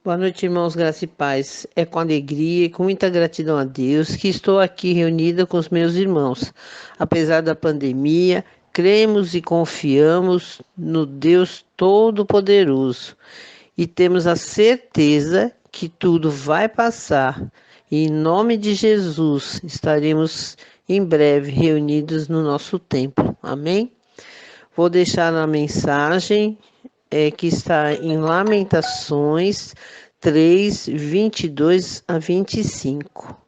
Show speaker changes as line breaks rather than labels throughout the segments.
Boa noite, irmãos, graça e paz. É com alegria e com muita gratidão a Deus que estou aqui reunida com os meus irmãos. Apesar da pandemia, cremos e confiamos no Deus Todo-Poderoso e temos a certeza que tudo vai passar. E em nome de Jesus, estaremos em breve reunidos no nosso templo. Amém? Vou deixar a mensagem que está em Lamentações 3, 22 a 25.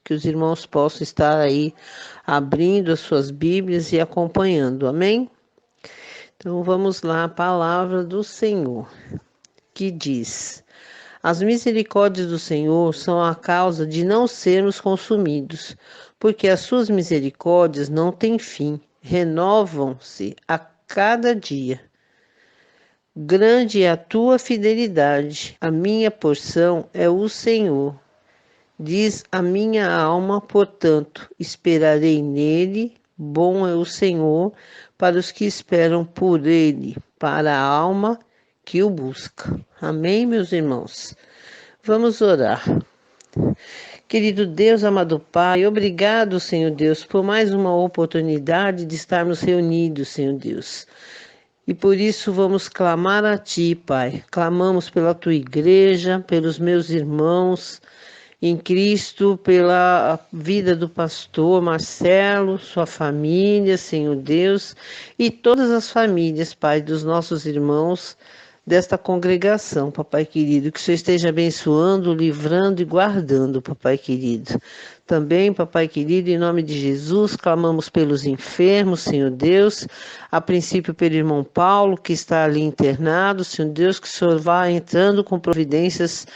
Que os irmãos possam estar aí abrindo as suas Bíblias e acompanhando. Amém? Então vamos lá, a palavra do Senhor, que diz: As misericórdias do Senhor são a causa de não sermos consumidos, porque as suas misericórdias não têm fim, renovam-se a cada dia. Grande é a tua fidelidade, a minha porção é o Senhor. Diz a minha alma, portanto, esperarei nele. Bom é o Senhor para os que esperam por ele, para a alma que o busca. Amém, meus irmãos? Vamos orar. Querido Deus, amado Pai, obrigado, Senhor Deus, por mais uma oportunidade de estarmos reunidos, Senhor Deus. E por isso vamos clamar a Ti, Pai. Clamamos pela Tua igreja, pelos meus irmãos em Cristo, pela vida do pastor Marcelo, sua família, Senhor Deus, e todas as famílias, Pai, dos nossos irmãos desta congregação, Papai querido. Que o Senhor esteja abençoando, livrando e guardando, Papai querido. Também, Papai querido, em nome de Jesus, clamamos pelos enfermos, Senhor Deus, a princípio pelo irmão Paulo, que está ali internado, Senhor Deus, que o Senhor vá entrando com providências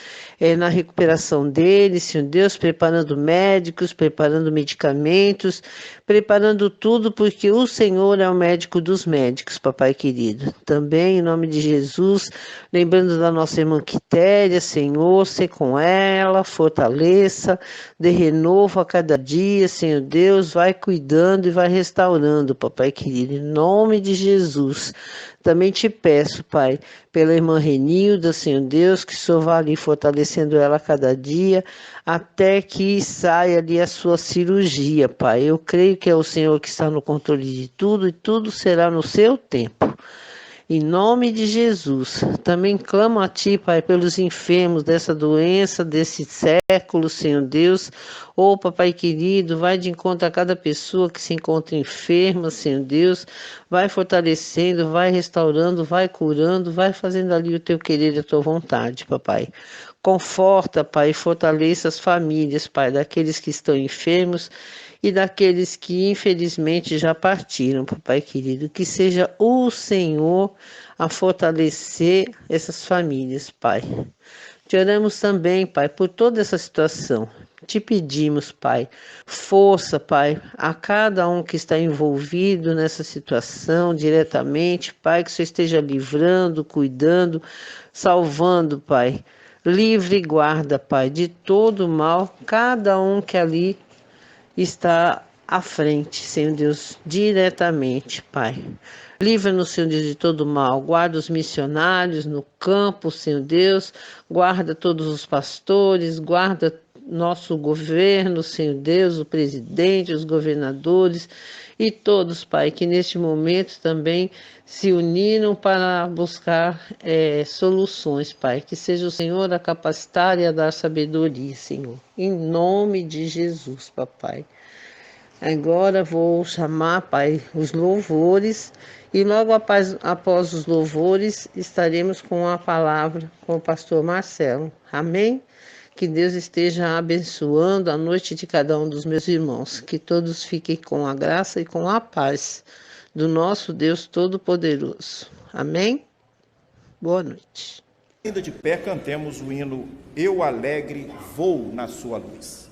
na recuperação dele, Senhor Deus, preparando médicos, preparando medicamentos, preparando tudo, porque o Senhor é o médico dos médicos, Papai querido. Também, em nome de Jesus, lembrando da nossa irmã Quitéria, Senhor, ser com ela, fortaleça, dê renovo a cada dia, Senhor Deus, vai cuidando e vai restaurando, Papai querido, em nome de Jesus. Também te peço, Pai, pela irmã Renilda, Senhor Deus, que o Senhor vá ali fortalecendo ela a cada dia, até que saia ali a sua cirurgia, Pai. Eu creio que é o Senhor que está no controle de tudo e tudo será no seu tempo. Em nome de Jesus, também clamo a Ti, Pai, pelos enfermos dessa doença, desse século, Senhor Deus. Ô, Papai querido, vai de encontro a cada pessoa que se encontra enferma, Senhor Deus. Vai fortalecendo, vai restaurando, vai curando, vai fazendo ali o Teu querer e a Tua vontade, Papai. Conforta, Pai, e fortaleça as famílias, Pai, daqueles que estão enfermos e daqueles que infelizmente já partiram, Papai querido. Que seja o Senhor a fortalecer essas famílias, Pai. Te oramos também, Pai, por toda essa situação. Te pedimos, Pai, força, Pai, a cada um que está envolvido nessa situação diretamente, Pai, que o Senhor esteja livrando, cuidando, salvando, Pai. Livre e guarda, Pai, de todo mal, cada um que ali está à frente, Senhor Deus, diretamente, Pai. Livra-nos, Senhor Deus, de todo mal. Guarda os missionários no campo, Senhor Deus. Guarda todos os pastores. Guarda nosso governo, Senhor Deus, o presidente, os governadores e todos, Pai, que neste momento também se uniram para buscar soluções, Pai. Que seja o Senhor a capacitar e a dar sabedoria, Senhor. Em nome de Jesus, Papai. Agora vou chamar, Pai, os louvores e logo após os louvores estaremos com a palavra com o pastor Marcelo. Amém? Que Deus esteja abençoando a noite de cada um dos meus irmãos. Que todos fiquem com a graça e com a paz do nosso Deus Todo-Poderoso. Amém? Boa noite.
Ainda de pé, cantemos o hino Eu Alegre Vou na Sua Luz.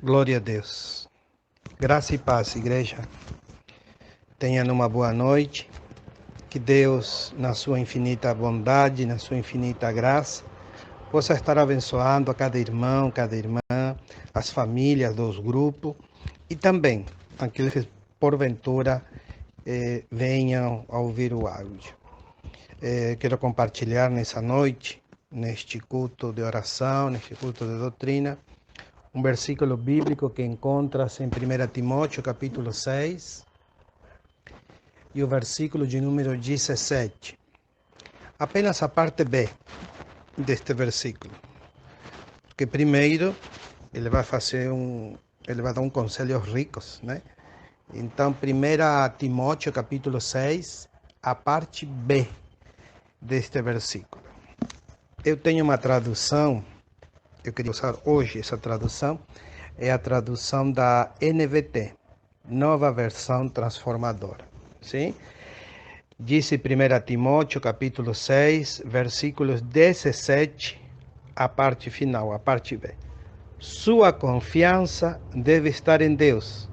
Glória a Deus. Graça e paz, igreja. Tenham uma boa noite. Que Deus, na sua infinita bondade, na sua infinita graça, possa estar abençoando a cada irmão, cada irmã, as famílias dos grupos e também aqueles que porventura venham a ouvir o áudio. Quero compartilhar nessa noite, neste culto de oração, neste culto de doutrina, um versículo bíblico que encontra-se em 1 Timóteo, capítulo 6, e o versículo de número 17. Apenas a parte B deste versículo. Porque primeiro ele vai dar um conselho aos ricos, né? Então, 1 Timóteo, capítulo 6, a parte B deste versículo. Eu tenho uma tradução, eu queria usar hoje essa tradução, é a tradução da NVT, Nova Versão Transformadora. Sim? Disse 1 Timóteo, capítulo 6, versículos 17, a parte final, a parte B. Sua confiança deve estar em Deus,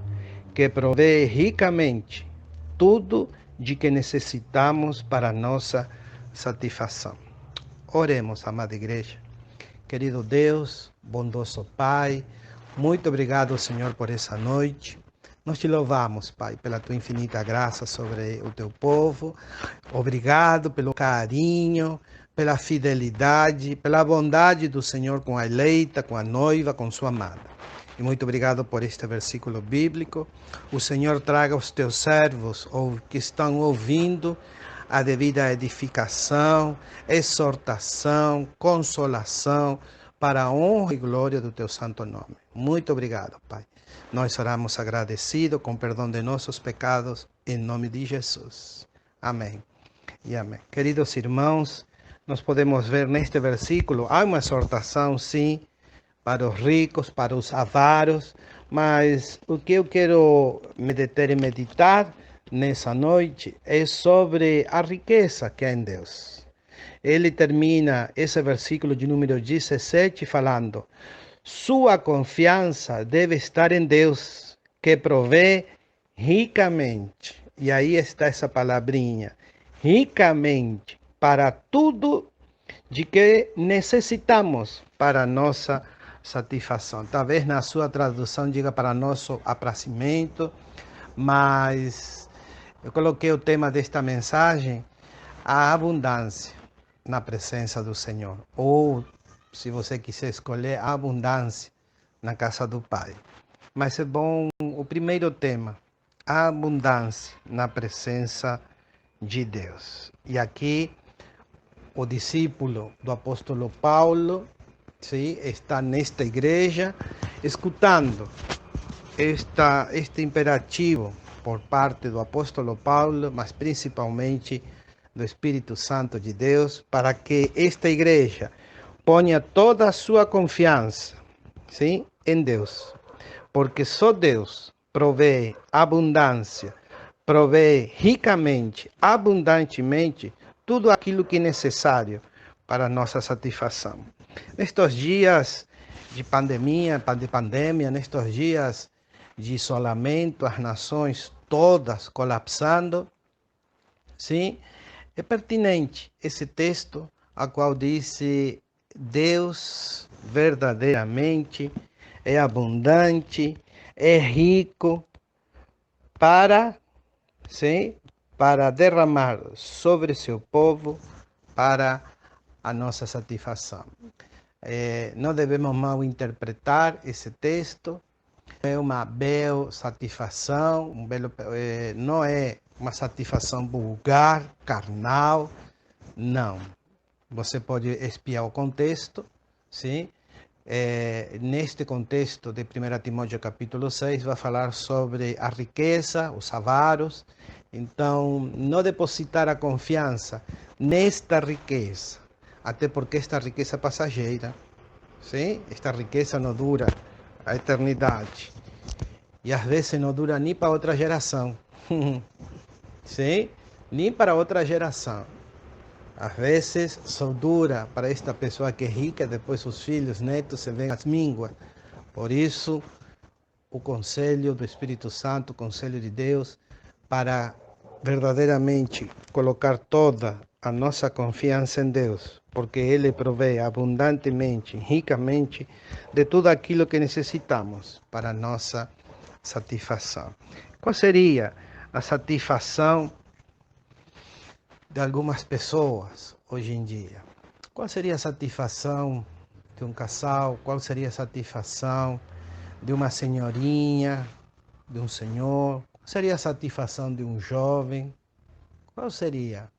que provê ricamente tudo de que necessitamos para nossa satisfação. Oremos, amada igreja. Querido Deus, bondoso Pai, muito obrigado, Senhor, por essa noite. Nós te louvamos, Pai, pela tua infinita graça sobre o teu povo. Obrigado pelo carinho, pela fidelidade, pela bondade do Senhor com a eleita, com a noiva, com sua amada. E muito obrigado por este versículo bíblico. O Senhor traga aos teus servos que estão ouvindo a devida edificação, exortação, consolação, para a honra e glória do teu santo nome. Muito obrigado, Pai. Nós oramos agradecidos, com perdão de nossos pecados, em nome de Jesus. Amém e amém. Queridos irmãos, nós podemos ver neste versículo, há uma exortação, sim, para os ricos, para os avaros, mas o que eu quero me deter e meditar nessa noite é sobre a riqueza que há em Deus. Ele termina esse versículo de número 17 falando: sua confiança deve estar em Deus, que provê ricamente. E aí está essa palavrinha, ricamente, para tudo de que necessitamos para a nossa satisfação. Talvez na sua tradução diga para nosso aprazimento, mas eu coloquei o tema desta mensagem, a abundância na presença do Senhor. Ou, se você quiser escolher, a abundância na casa do Pai. Mas é bom o primeiro tema, a abundância na presença de Deus. E aqui, o discípulo do apóstolo Paulo, sim, está nesta igreja, escutando este imperativo por parte do apóstolo Paulo, mas principalmente do Espírito Santo de Deus, para que esta igreja ponha toda a sua confiança, sim, em Deus, porque só Deus provê abundância, provê ricamente, abundantemente, tudo aquilo que é necessário para a nossa satisfação. Nestes dias de pandemia, nestes dias de isolamento, as nações todas colapsando, sim, é pertinente esse texto, a qual diz: Deus verdadeiramente é abundante, é rico para derramar sobre seu povo para a nossa satisfação. Não devemos mal interpretar esse texto. É uma bela satisfação, não é uma satisfação vulgar, carnal, não. Você pode espiar o contexto, sim? Neste contexto de 1 Timóteo capítulo 6, vai falar sobre a riqueza, os avaros. Então, não depositar a confiança nesta riqueza, até porque esta riqueza é passageira, sim? Esta riqueza não dura a eternidade. E às vezes não dura nem para outra geração. Sim? Nem para outra geração. Às vezes só dura para esta pessoa que é rica, depois os filhos, netos se veem as mínguas. Por isso, o conselho do Espírito Santo, o conselho de Deus, para verdadeiramente colocar toda a nossa confiança em Deus, porque Ele provê abundantemente, ricamente, de tudo aquilo que necessitamos para a nossa satisfação. Qual seria a satisfação de algumas pessoas hoje em dia? Qual seria a satisfação de um casal? Qual seria a satisfação de uma senhorinha, de um senhor? Qual seria a satisfação de um jovem? Qual seria?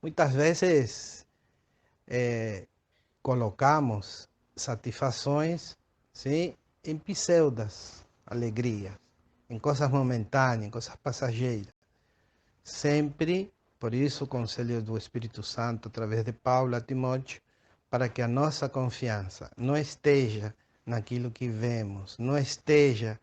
Muitas vezes colocamos satisfações, sim, em pseudas alegrias, em coisas momentâneas, em coisas passageiras. Sempre, por isso, o conselho do Espírito Santo, através de Paulo a Timóteo, para que a nossa confiança não esteja naquilo que vemos, não esteja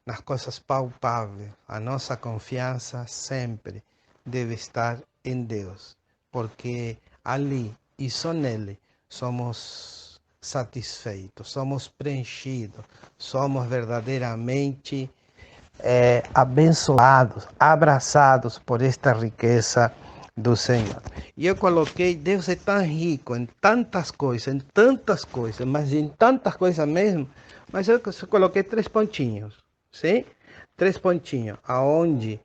nas coisas palpáveis. A nossa confiança sempre deve estar em Deus, porque ali e só nele somos satisfeitos, somos preenchidos, somos verdadeiramente abençoados, abraçados por esta riqueza do Senhor. E eu coloquei, Deus é tão rico em tantas coisas, mas em tantas coisas mesmo, mas eu coloquei 3 pontinhos, sim? 3 pontinhos, aonde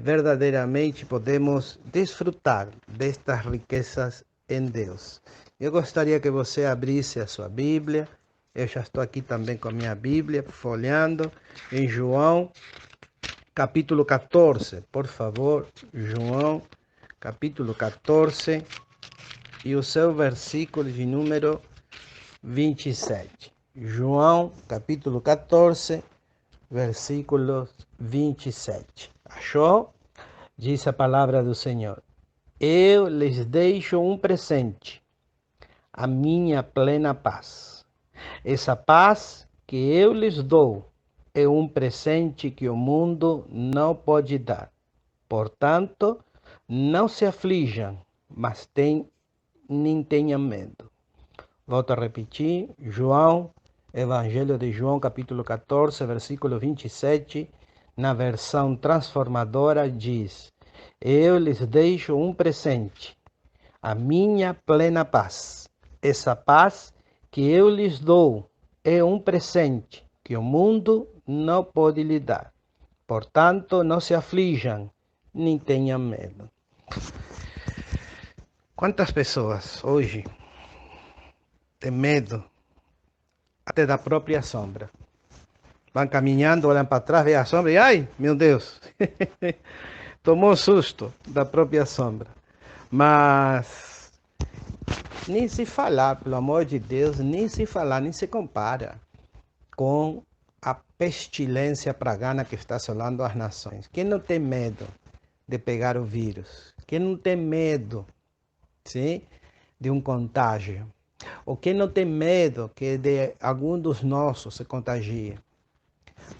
verdadeiramente podemos desfrutar destas riquezas em Deus. Eu gostaria que você abrisse a sua Bíblia. Eu já estou aqui também com a minha Bíblia, folheando em João, capítulo 14, por favor. João, capítulo 14, e o seu versículo de número 27. João, capítulo 14, versículo 27. Achou? Diz a palavra do Senhor: eu lhes deixo um presente, a minha plena paz. Essa paz que eu lhes dou é um presente que o mundo não pode dar. Portanto, não se aflijam, mas nem tenham medo. Volto a repetir, Evangelho de João, capítulo 14, versículo 27, na versão transformadora diz: eu lhes deixo um presente, a minha plena paz. Essa paz que eu lhes dou é um presente que o mundo não pode lhe dar. Portanto, não se aflijam, nem tenham medo. Quantas pessoas hoje têm medo até da própria sombra? Vão caminhando, olham para trás, veem a sombra e ai, meu Deus, tomou susto da própria sombra. Mas nem se falar, pelo amor de Deus, nem se falar, nem se compara com a pestilência pagana que está assolando as nações. Quem não tem medo de pegar o vírus? Quem não tem medo, sim, de um contágio? Ou quem não tem medo que de algum dos nossos se contagie?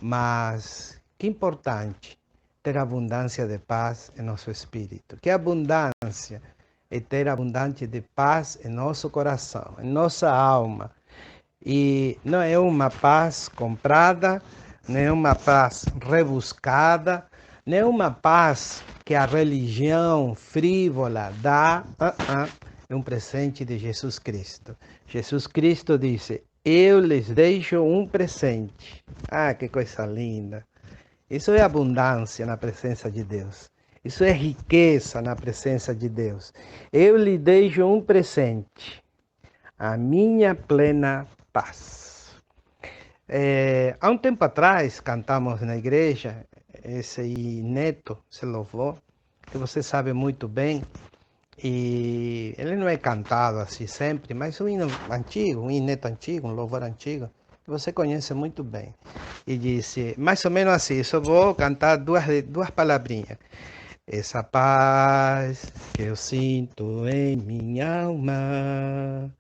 Mas que importante ter abundância de paz em nosso espírito. Que abundância é ter abundante de paz em nosso coração, em nossa alma. E não é uma paz comprada, não é uma paz rebuscada, não é uma paz que a religião frívola dá. É um presente de Jesus Cristo. Jesus Cristo disse: eu lhes deixo um presente. Ah, que coisa linda! Isso é abundância na presença de Deus. Isso é riqueza na presença de Deus. Eu lhe deixo um presente, a minha plena paz. Há um tempo atrás, cantamos na igreja esse inédito, esse louvor, que você sabe muito bem, e ele não é cantado assim sempre, mas um hino antigo, um inédito antigo, um louvor antigo, que você conhece muito bem. E disse, mais ou menos assim, só vou cantar duas palavrinhas. Essa paz que eu sinto em minha alma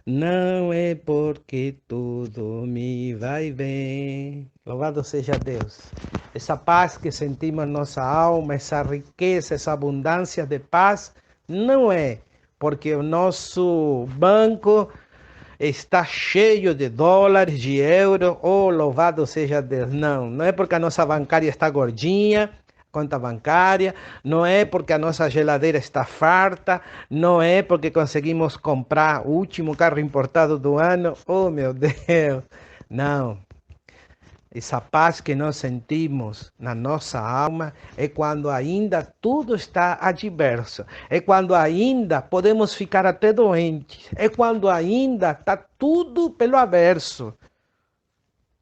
não é porque tudo me vai bem. Louvado seja Deus. Essa paz que sentimos em nossa alma, essa riqueza, essa abundância de paz, não é porque o nosso banco está cheio de dólares, de euros, oh, louvado seja Deus. Não, não é porque a nossa bancária está gordinha, conta bancária, não é porque a nossa geladeira está farta, não é porque conseguimos comprar o último carro importado do ano, oh meu Deus, não. Essa paz que nós sentimos na nossa alma é quando ainda tudo está adverso, é quando ainda podemos ficar até doentes, é quando ainda está tudo pelo averso.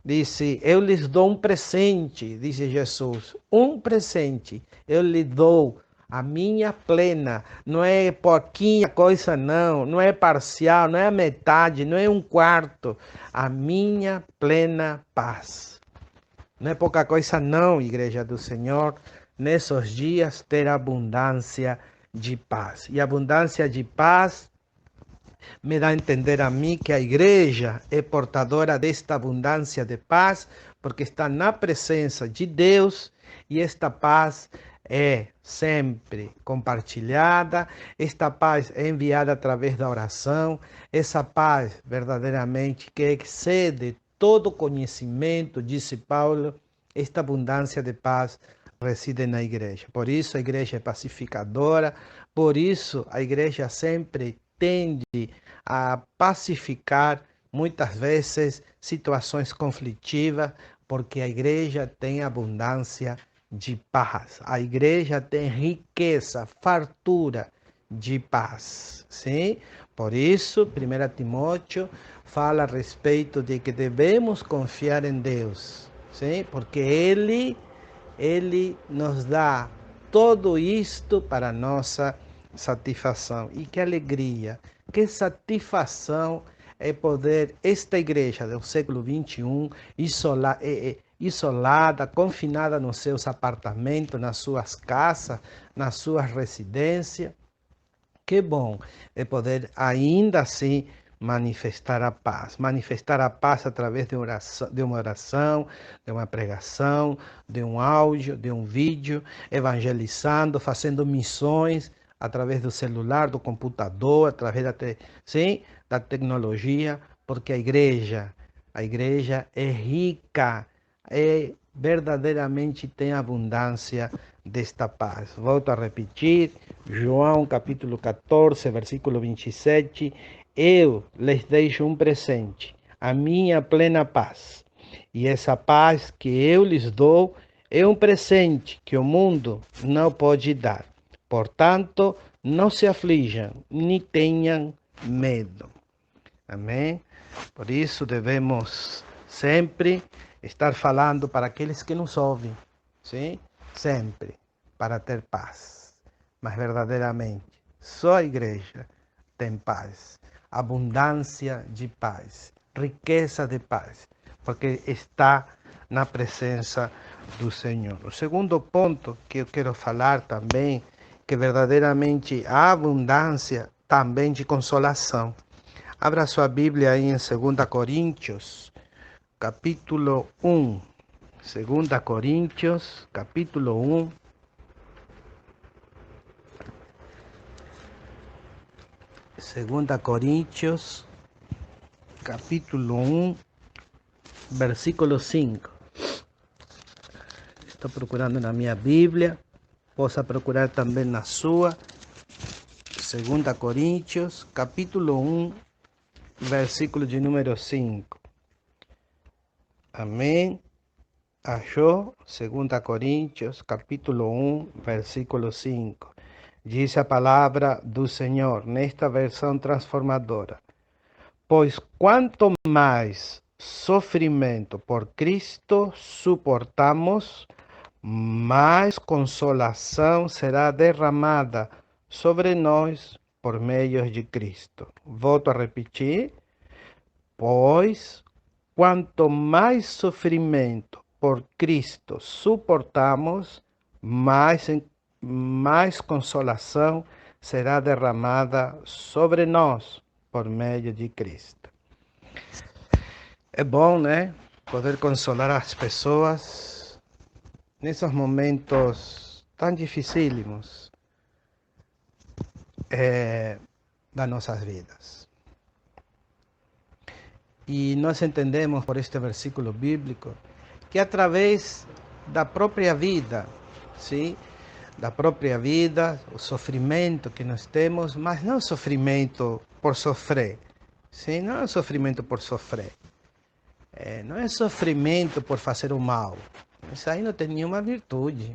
Disse, eu lhes dou um presente, disse Jesus, um presente, eu lhe dou a minha plena, não é pouquinha coisa não, não é parcial, não é a metade, não é um quarto, a minha plena paz. Não é pouca coisa não, Igreja do Senhor, nesses dias ter abundância de paz. E abundância de paz me dá a entender a mim que a igreja é portadora desta abundância de paz, porque está na presença de Deus e esta paz é sempre compartilhada, esta paz é enviada através da oração, essa paz verdadeiramente que excede todo conhecimento, disse Paulo, esta abundância de paz reside na igreja. Por isso a igreja é pacificadora, por isso a igreja sempre tende a pacificar muitas vezes situações conflitivas, porque a igreja tem abundância de paz. A igreja tem riqueza, fartura de paz. Sim? Por isso, 1 Timóteo fala a respeito de que devemos confiar em Deus, sim? Porque Ele nos dá tudo isto para nossa satisfação. E que alegria, que satisfação é poder, esta igreja do século XXI, isolada, confinada nos seus apartamentos, nas suas casas, nas suas residências. Que bom é poder ainda assim manifestar a paz através de uma oração, de uma pregação, de um áudio, de um vídeo, evangelizando, fazendo missões através do celular, do computador, através da tecnologia, porque a igreja é rica, verdadeiramente tem abundância desta paz. Volto a repetir, João capítulo 14, versículo 27, eu lhes deixo um presente, a minha plena paz. E essa paz que eu lhes dou é um presente que o mundo não pode dar. Portanto, não se aflijam, nem tenham medo. Amém? Por isso devemos sempre estar falando para aqueles que nos ouvem, sim? Sempre, para ter paz. Mas verdadeiramente, só a igreja tem paz, abundância de paz, riqueza de paz, porque está na presença do Senhor. O segundo ponto que eu quero falar também, que verdadeiramente há abundância também de consolação. Abra sua Bíblia aí em 2 Coríntios, capítulo 1. 2 Coríntios, capítulo 1. Segunda Coríntios, capítulo 1, versículo 5. Estou procurando na minha Bíblia, possa procurar também na sua. 2 Coríntios, capítulo 1, versículo de número 5. Amém? Achou? 2 Coríntios, capítulo 1, versículo 5. Diz a palavra do Senhor, nesta versão transformadora. Pois quanto mais sofrimento por Cristo suportamos, mais consolação será derramada sobre nós por meio de Cristo. Volto a repetir. Pois quanto mais sofrimento por Cristo suportamos, mais consolação será derramada sobre nós por meio de Cristo. É bom, né? Poder consolar as pessoas nesses momentos tão dificílimos das nossas vidas. E nós entendemos por este versículo bíblico que através da própria vida, sim, da própria vida, o sofrimento que nós temos, mas não sofrimento por sofrer, sim, não é sofrimento por sofrer, não é sofrimento por fazer o mal. Isso aí não tem nenhuma virtude.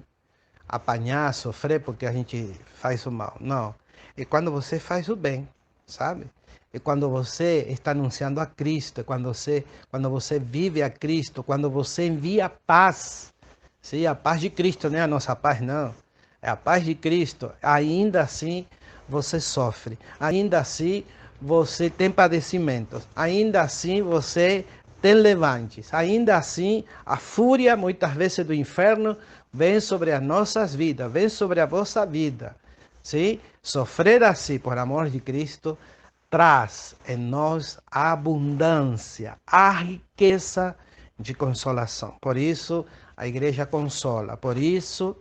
Apanhar, sofrer porque a gente faz o mal. Não. É quando você faz o bem, sabe? É quando você está anunciando a Cristo, é quando você vive a Cristo, quando você envia a paz. Sim, a paz de Cristo, não é a nossa paz, não. É a paz de Cristo. Ainda assim, você sofre. Ainda assim, você tem padecimentos. Ainda assim, você tem levantes. Ainda assim, a fúria, muitas vezes, do inferno vem sobre as nossas vidas, vem sobre a vossa vida. Sim? Sofrer assim, por amor de Cristo, traz em nós a abundância, a riqueza de consolação. Por isso, a igreja consola. Por isso,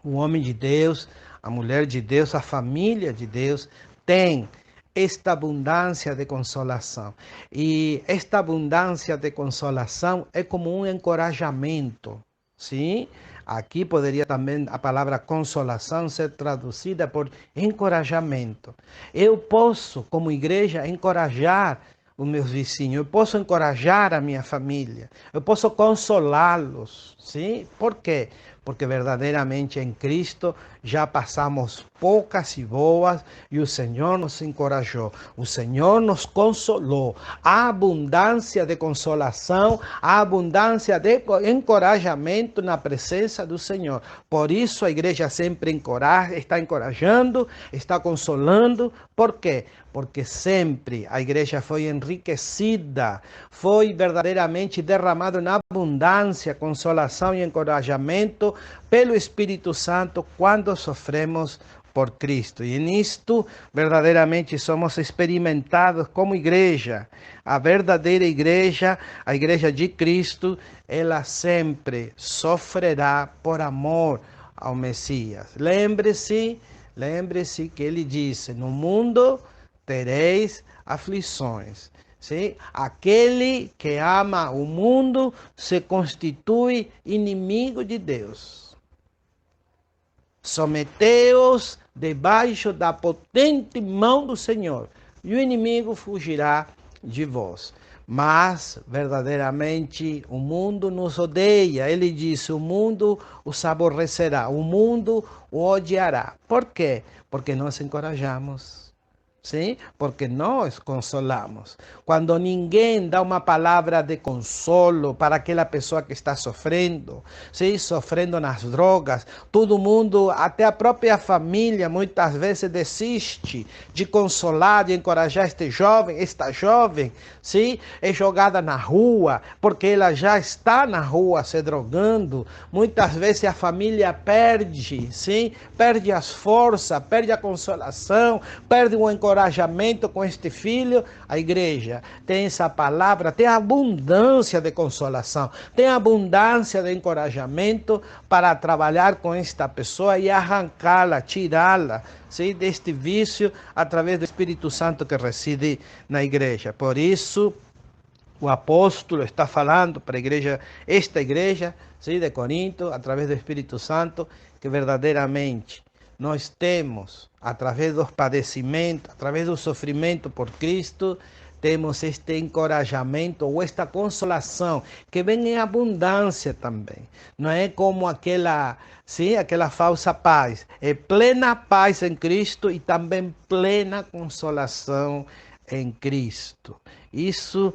o homem de Deus, a mulher de Deus, a família de Deus tem esta abundância de consolação. E esta abundância de consolação é como um encorajamento, sim? Aqui poderia também a palavra consolação ser traduzida por encorajamento. Eu posso, como igreja, encorajar os meus vizinhos, eu posso encorajar a minha família, eu posso consolá-los, sim? Por quê? Porque verdadeiramente em Cristo já passamos poucas e boas e o Senhor nos encorajou, o Senhor nos consolou. A abundância de consolação, a abundância de encorajamento na presença do Senhor. Por isso a igreja sempre encoraja, está encorajando, está consolando. Por quê? Porque sempre a igreja foi enriquecida, foi verdadeiramente derramado na abundância, consolação e encorajamento pelo Espírito Santo quando sofremos por Cristo. E nisto verdadeiramente somos experimentados como igreja. A verdadeira igreja, a igreja de Cristo, ela sempre sofrerá por amor ao Messias. Lembre-se que ele disse: no mundo tereis aflições. Sim? Aquele que ama o mundo se constitui inimigo de Deus. Someteos debaixo da potente mão do Senhor, e o inimigo fugirá de vós. Mas, verdadeiramente, o mundo nos odeia. Ele disse: o mundo os aborrecerá, o mundo o odiará. Por quê? Porque nós encorajamos. Sim? Porque nós consolamos. Quando ninguém dá uma palavra de consolo para aquela pessoa que está sofrendo, sim? Sofrendo nas drogas, todo mundo, até a própria família, muitas vezes desiste de consolar, de encorajar esta jovem, sim? É jogada na rua, porque ela já está na rua se drogando. Muitas vezes a família perde, sim? Perde as forças, perde a consolação, perde o encorajamento com este filho. A igreja tem essa palavra, tem abundância de consolação, tem abundância de encorajamento para trabalhar com esta pessoa e arrancá-la, tirá-la, sim, deste vício através do Espírito Santo que reside na igreja. Por isso, o apóstolo está falando para a igreja, esta igreja, sim, de Corinto, através do Espírito Santo, que verdadeiramente nós temos, através dos padecimentos, através do sofrimento por Cristo, temos este encorajamento ou esta consolação que vem em abundância também. Não é como aquela falsa paz. É plena paz em Cristo e também plena consolação em Cristo. Isso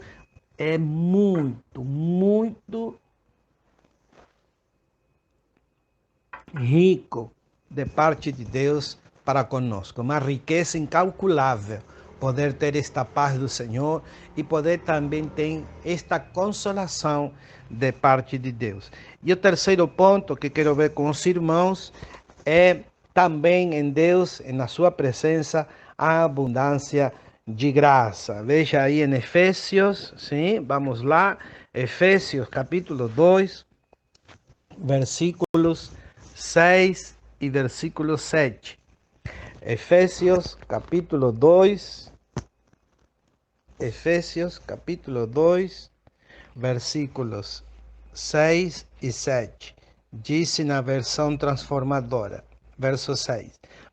é muito, muito rico de parte de Deus para conosco. Uma riqueza incalculável poder ter esta paz do Senhor e poder também ter esta consolação de parte de Deus. E o terceiro ponto que quero ver com os irmãos é também em Deus, na sua presença, a abundância de graça. Veja aí em Efésios, sim, vamos lá, Efésios capítulo 2, versículos 6 e versículo 7. Efésios capítulo 2, Efésios capítulo 2, versículos 6 e 7. Diz na versão transformadora, verso 6.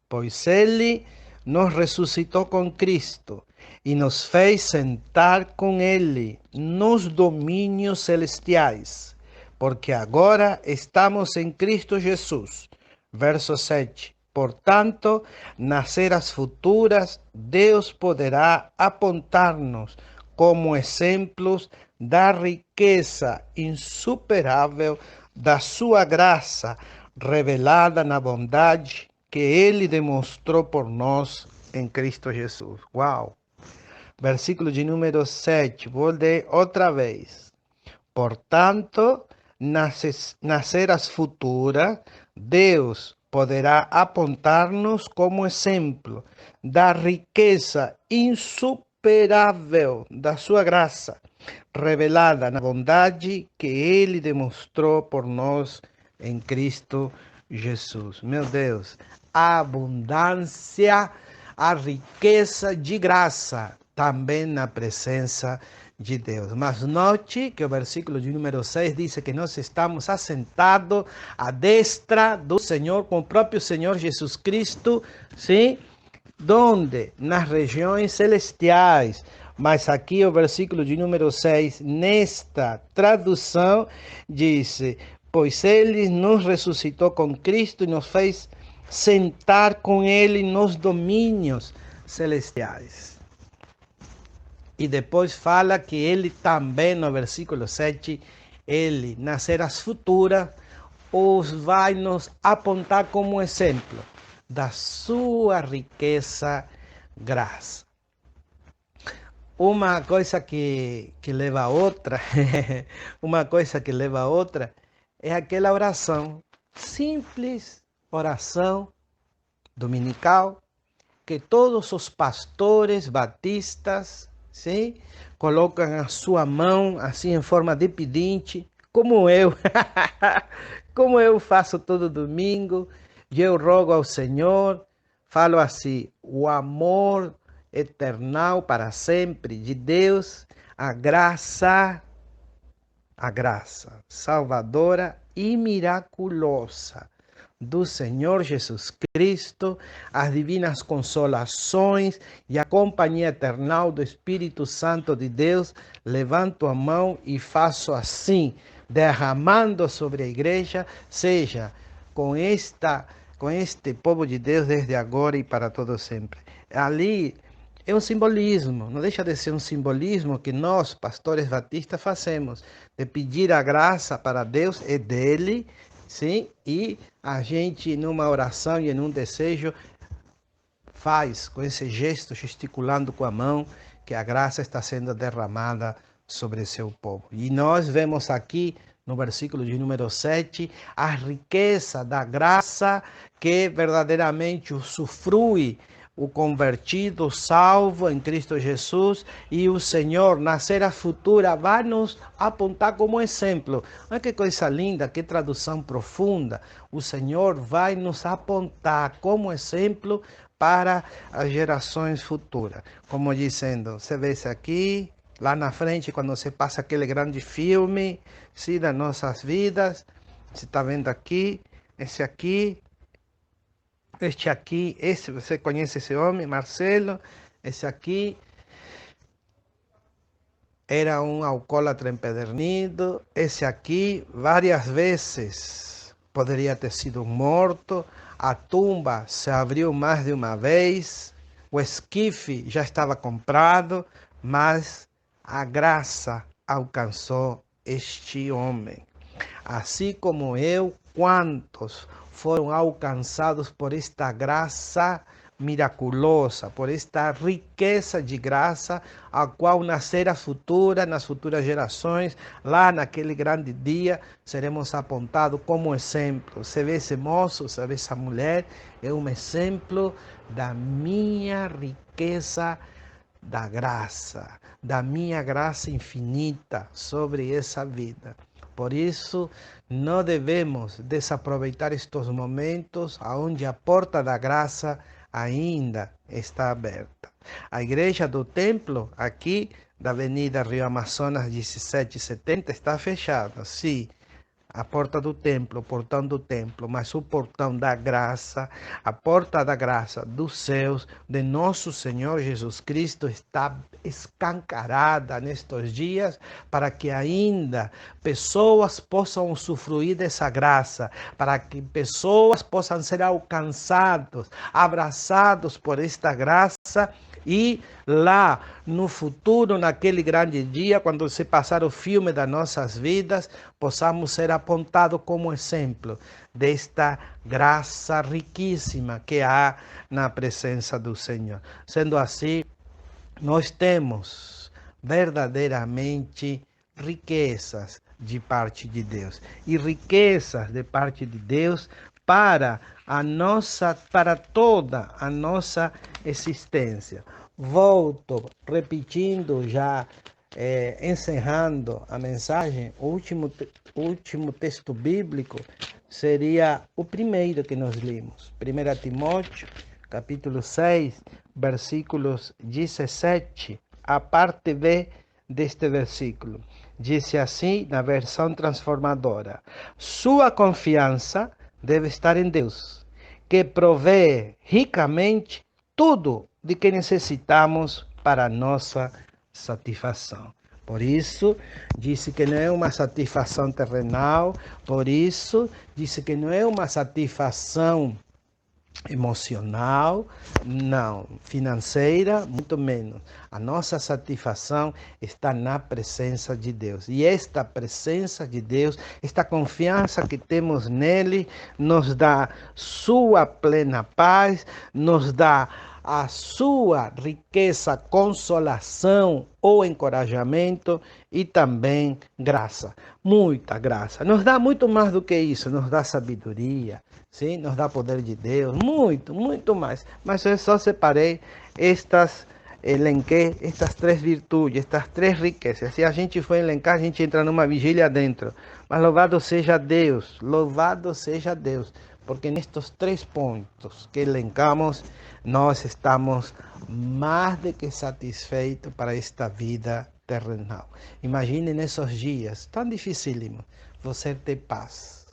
Pois ele nos ressuscitou com Cristo e nos fez sentar com ele nos domínios celestiais, porque agora estamos em Cristo Jesus. Verso 7. Portanto, nas eras futuras, Deus poderá apontar-nos como exemplos da riqueza insuperável da sua graça, revelada na bondade que ele demonstrou por nós em Cristo Jesus. Uau! Versículo de número 7, vou ler outra vez. Portanto, nas eras futuras, Deus poderá apontar-nos como exemplo da riqueza insuperável da sua graça, revelada na bondade que ele demonstrou por nós em Cristo Jesus. Meu Deus, a abundância, a riqueza de graça, também na presença de Deus. Mas note que o versículo de número 6 diz que nós estamos assentados à destra do Senhor, com o próprio Senhor Jesus Cristo, sim? Donde? Nas regiões celestiais. Mas aqui o versículo de número 6, nesta tradução, diz: pois ele nos ressuscitou com Cristo e nos fez sentar com ele nos domínios celestiais. E depois fala que ele também, no versículo 7, ele, nas eras futuras, os vai nos apontar como exemplo da sua riqueza, graça. Uma coisa que leva a outra, uma coisa que leva a outra, é aquela oração, simples oração dominical, que todos os pastores batistas, sim, colocam a sua mão assim em forma de pedinte, como eu, como eu faço todo domingo. E eu rogo ao Senhor, falo assim: o amor eternal para sempre de Deus, a graça salvadora e miraculosa do Senhor Jesus Cristo, as divinas consolações e a companhia eternal do Espírito Santo de Deus. Levanto a mão e faço assim, derramando sobre a igreja, seja com este povo de Deus desde agora e para todo sempre. Ali é um simbolismo, não deixa de ser um simbolismo que nós, pastores batistas, fazemos, de pedir a graça para Deus, é dele, sim, e a gente, numa oração e num desejo, faz com esse gesto, gesticulando com a mão, que a graça está sendo derramada sobre seu povo. E nós vemos aqui, no versículo de número 7, a riqueza da graça que verdadeiramente usufrui o convertido, salvo em Cristo Jesus, e o Senhor, na era futura, vai nos apontar como exemplo. Olha que coisa linda, que tradução profunda. O Senhor vai nos apontar como exemplo para as gerações futuras. Como dizendo, você vê isso aqui, lá na frente, quando você passa aquele grande filme, sim, das nossas vidas, você está vendo aqui, esse aqui, este aqui, esse, você conhece esse homem, Marcelo? Esse aqui era um alcoólatra empedernido. Esse aqui, várias vezes, poderia ter sido morto. A tumba se abriu mais de uma vez. O esquife já estava comprado, mas a graça alcançou este homem. Assim como eu, quantos foram alcançados por esta graça miraculosa, por esta riqueza de graça, a qual nas eras futuras, nas futuras gerações, lá naquele grande dia, seremos apontados como exemplo. Você vê esse moço, você vê essa mulher, é um exemplo da minha riqueza da minha graça infinita sobre essa vida. Por isso, não devemos desaproveitar estes momentos onde a porta da graça ainda está aberta. A igreja do templo aqui da Avenida Rio Amazonas 1770 está fechada, sim. A porta do templo, o portão do templo, mas o portão da graça, a porta da graça dos céus de nosso Senhor Jesus Cristo está escancarada nestes dias para que ainda pessoas possam usufruir dessa graça, para que pessoas possam ser alcançados, abraçados por esta graça. E lá no futuro, naquele grande dia, quando se passar o filme das nossas vidas, possamos ser apontados como exemplo desta graça riquíssima que há na presença do Senhor. Sendo assim, nós temos verdadeiramente riquezas de parte de Deus. E riquezas de parte de Deus para toda a nossa existência. Volto repetindo, já encerrando a mensagem, o último texto bíblico seria o primeiro que nós lemos, 1 Timóteo, capítulo 6, versículos 17, a parte B deste versículo. Diz assim na versão transformadora: sua confiança deve estar em Deus, que provê ricamente tudo de que necessitamos para a nossa satisfação. Por isso, disse que não é uma satisfação terrenal, por isso, disse que não é uma satisfação emocional, não, financeira, muito menos. A nossa satisfação está na presença de Deus. E esta presença de Deus, esta confiança que temos nele, nos dá sua plena paz, nos dá a sua riqueza, consolação ou encorajamento e também graça, muita graça. Nos dá muito mais do que isso, nos dá sabedoria, sim, nos dá poder de Deus, muito mais. Mas eu só separei elenquei estas três virtudes, estas três riquezas. Se a gente for elencar, a gente entra numa vigília dentro. Mas louvado seja Deus, porque nestes três pontos que elencamos, nós estamos mais do que satisfeitos para esta vida terrenal. Imagine nesses dias tão dificílimos, você ter paz.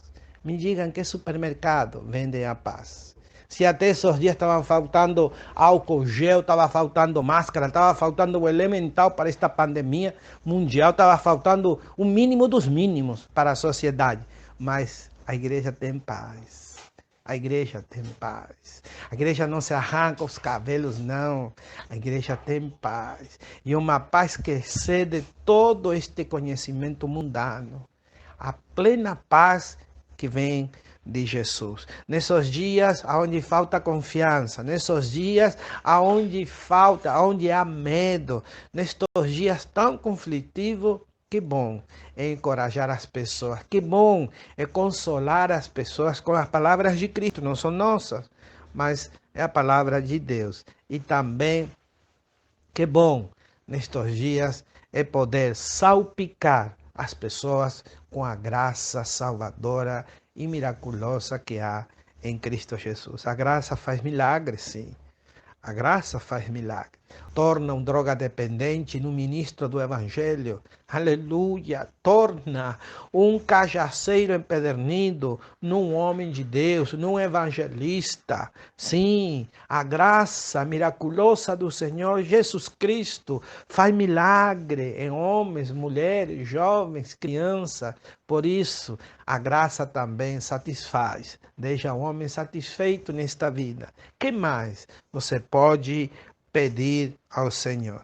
Me digam que supermercado vende a paz. Se até esses dias estavam faltando álcool gel, estava faltando máscara, estava faltando o elemental para esta pandemia mundial, estava faltando o mínimo dos mínimos para a sociedade. Mas a igreja tem paz. A igreja tem paz. A igreja não se arranca os cabelos, não. A igreja tem paz. E uma paz que excede todo este conhecimento mundano. A plena paz que vem de Jesus. Nesses dias onde falta confiança, nesses dias onde há medo, nestes dias tão conflitivos, que bom é encorajar as pessoas, que bom é consolar as pessoas com as palavras de Cristo, não são nossas, mas é a palavra de Deus. E também, que bom nestes dias é poder salpicar as pessoas com a graça salvadora e miraculosa que há em Cristo Jesus. A graça faz milagres, sim. A graça faz milagre. Torna um drogadependente num ministro do Evangelho. Aleluia. Torna um cajaceiro empedernido num homem de Deus, num evangelista. Sim, a graça miraculosa do Senhor Jesus Cristo faz milagre em homens, mulheres, jovens, crianças. Por isso, a graça também satisfaz. Deixa o homem satisfeito nesta vida. Que mais você pode pedir ao Senhor?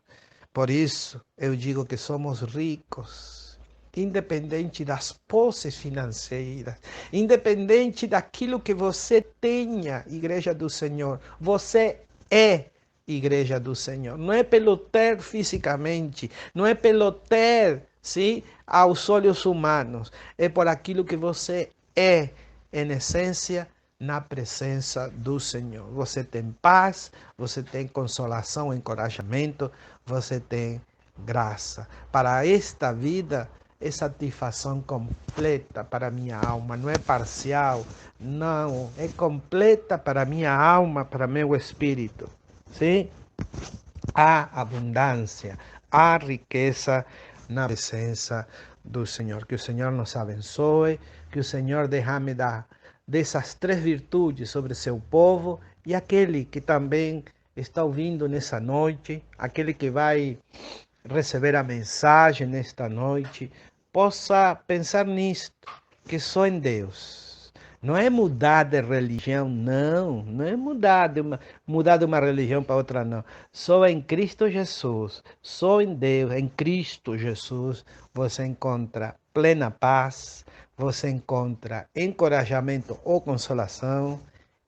Por isso, eu digo que somos ricos, independente das posses financeiras, independente daquilo que você tenha, igreja do Senhor, você é igreja do Senhor. Não é pelo ter fisicamente, não é pelo ter, sim, aos olhos humanos, é por aquilo que você é, em essência, na presença do Senhor. Você tem paz, você tem consolação, encorajamento, você tem graça. Para esta vida é satisfação completa para minha alma, não é parcial, não, é completa para minha alma, para meu espírito. Sim? Há abundância, há riqueza na presença do Senhor. Que o Senhor nos abençoe, que o Senhor derrame dessas três virtudes sobre seu povo e aquele que também está ouvindo nessa noite, aquele que vai receber a mensagem nesta noite, possa pensar nisto, que só em Deus. Não é mudar de religião, não. Não é mudar de uma religião para outra, não. Só em Cristo Jesus, só em Deus, em Cristo Jesus, você encontra plena paz, você encontra encorajamento ou consolação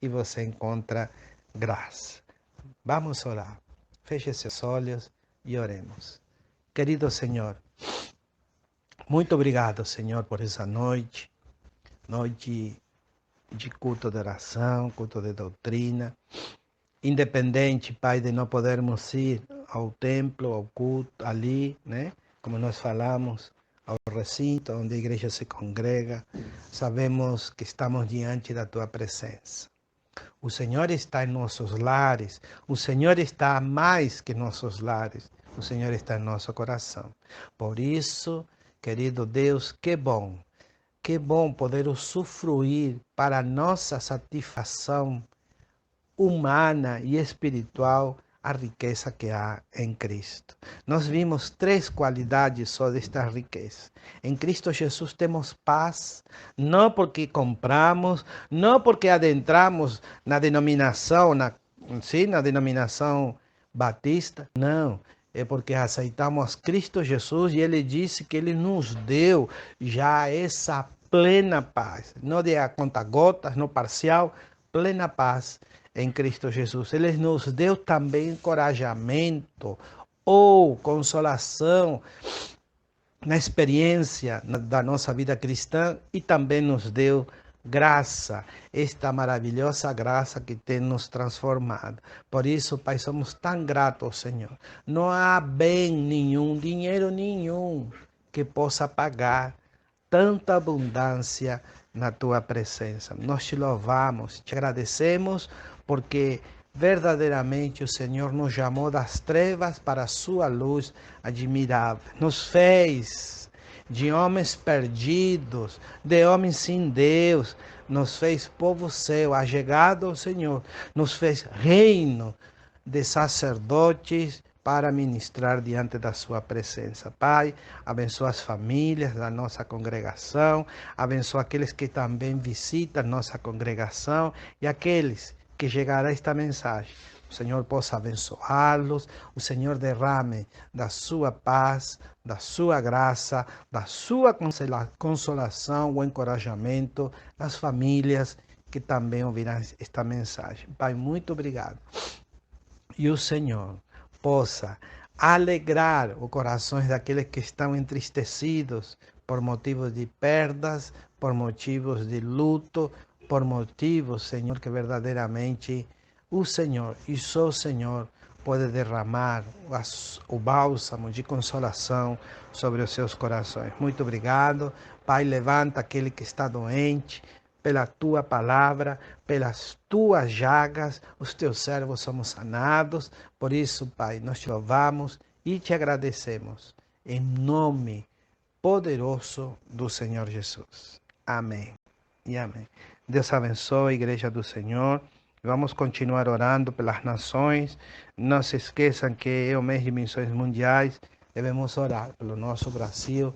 e você encontra graça. Vamos orar. Feche seus olhos e oremos. Querido Senhor, muito obrigado, Senhor, por essa noite de culto de oração, culto de doutrina. Independente, Pai, de não podermos ir ao templo, ao culto, ali, né? Como nós falamos, ao recinto onde a igreja se congrega, sabemos que estamos diante da Tua presença. O Senhor está em nossos lares, o Senhor está mais que nossos lares, o Senhor está em nosso coração. Por isso, querido Deus, que bom poder usufruir para nossa satisfação humana e espiritual a riqueza que há em Cristo. Nós vimos três qualidades só desta riqueza. Em Cristo Jesus temos paz, não porque compramos, não porque adentramos na denominação, na denominação batista, não. É porque aceitamos Cristo Jesus e Ele disse que Ele nos deu já essa plena paz, não de a conta-gotas, não parcial, plena paz em Cristo Jesus. Ele nos deu também encorajamento ou consolação na experiência da nossa vida cristã e também nos deu graça, esta maravilhosa graça que tem nos transformado. Por isso, Pai, somos tão gratos, Senhor. Não há bem nenhum, dinheiro nenhum que possa pagar tanta abundância na Tua presença. Nós te louvamos, te agradecemos, porque verdadeiramente o Senhor nos chamou das trevas para a sua luz admirável. Nos fez de homens perdidos, de homens sem Deus, nos fez povo seu, allegado ao Senhor, nos fez reino de sacerdotes para ministrar diante da sua presença. Pai, abençoa as famílias da nossa congregação, abençoa aqueles que também visitam nossa congregação e aqueles que chegará esta mensagem. O Senhor possa abençoá-los, o Senhor derrame da sua paz, da sua graça, da sua consolação, o encorajamento nas famílias que também ouvirão esta mensagem. Pai, muito obrigado. E o Senhor possa alegrar os corações daqueles que estão entristecidos por motivos de perdas, por motivos de luto, por motivos, Senhor, que verdadeiramente o Senhor e só o Senhor pode derramar o bálsamo de consolação sobre os seus corações. Muito obrigado. Pai, levanta aquele que está doente, pela tua palavra, pelas tuas chagas, os teus servos somos sanados. Por isso, Pai, nós te louvamos e te agradecemos. Em nome poderoso do Senhor Jesus. Amém e amém. Deus abençoe a igreja do Senhor. Vamos continuar orando pelas nações. Não se esqueçam que é o mês de missões mundiais. Devemos orar pelo nosso Brasil,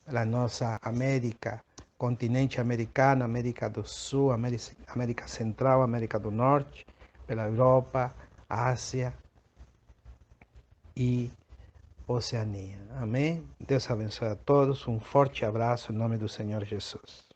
pela nossa América, continente americano, América do Sul, América Central, América do Norte, pela Europa, Ásia e Oceania. Amém? Deus abençoe a todos. Um forte abraço em nome do Senhor Jesus.